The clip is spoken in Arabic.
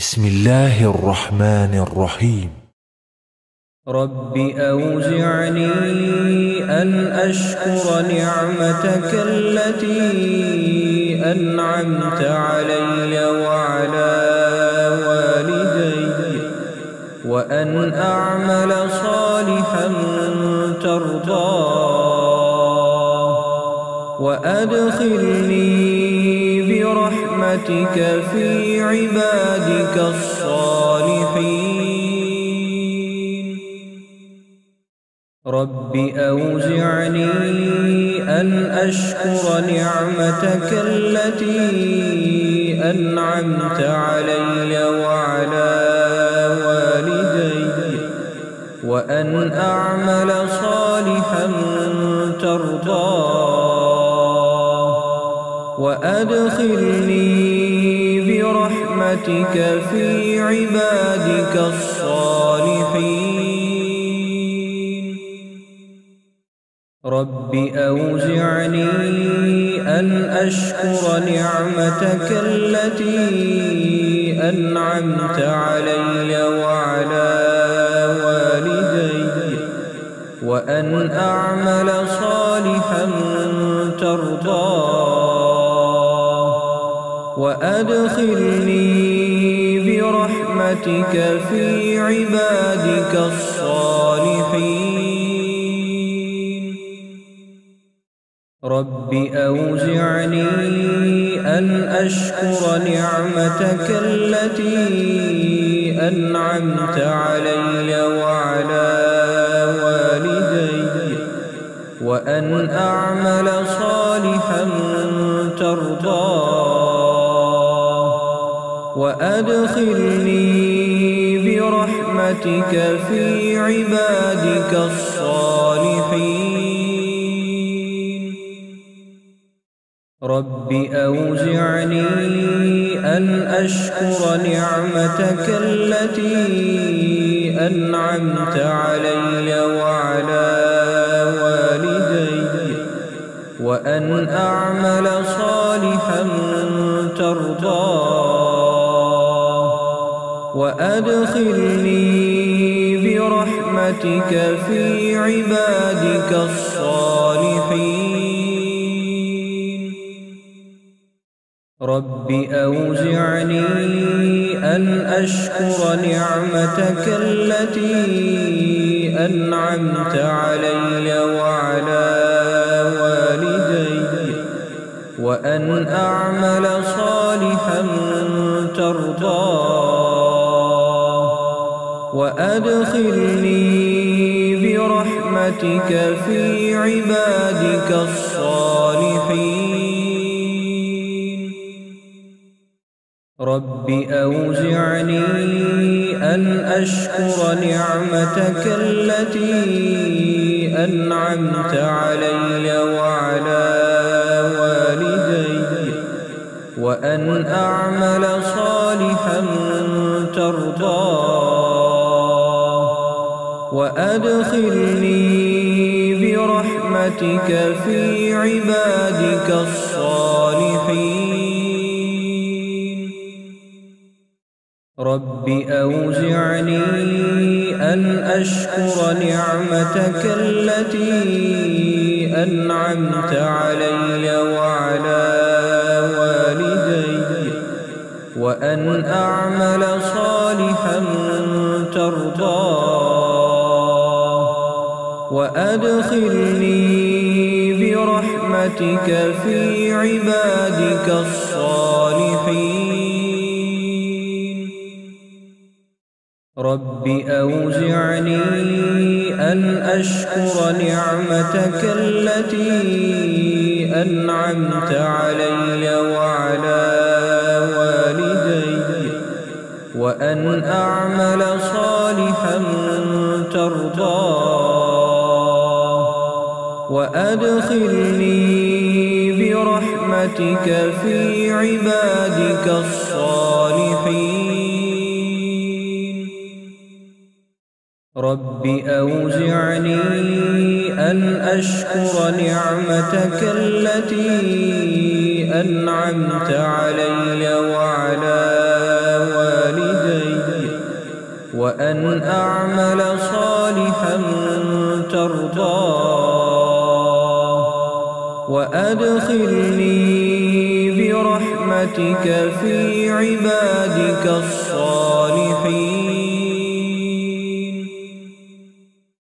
بسم الله الرحمن الرحيم. رب أوزعني أن أشكر نعمتك التي أنعمت علي وعلى والدي وأن أعمل صالحا ترضاه وأدخلني برحمتك في عبادك الصالحين. رب أوزعني أن أشكر نعمتك التي أنعمت علي وعلى والدي وأن أعمل صالحا ترضاه وأدخلني برحمتك في عبادك الصالحين. رب أوزعني أن أشكر نعمتك التي أنعمت علي وعلى والدي وأن أعمل صالحا ترضاه وأدخلني برحمتك في عبادك الصالحين. رب أوزعني أن أشكر نعمتك التي أنعمت علي وعلى والدي وأن أعمل صالحا ترضاه وأدخلني برحمتك في عبادك الصالحين. رب أوزعني أن أشكر نعمتك التي أنعمت علي وعلى والدي وأن أعمل صالحا ترضاه وأدخلني برحمتك في عبادك الصالحين. رب أوزعني أن أشكر نعمتك التي أنعمت علي وعلى والدي وأن أعمل صالحا ترضاه وأدخلني برحمتك في عبادك الصالحين. رب أوزعني أن أشكر نعمتك التي أنعمت علي وعلى والدي وأن أعمل صالحا ترضاه وأدخلني برحمتك في عبادك الصالحين. رب أوزعني أن أشكر نعمتك التي أنعمت علي وعلى والدي وأن أعمل صالحا ترضاه وأدخلني برحمتك في عبادك الصالحين. رب أوزعني أن أشكر نعمتك التي أنعمت علي وعلى والدي وأن أعمل صالحا ترضاه وأدخلني برحمتك في عبادك الصالحين. رب أوزعني أن أشكر نعمتك التي أنعمت علي وعلى والدي وأن أعمل صالحا ترضاه وأدخلني برحمتك في عبادك الصالحين.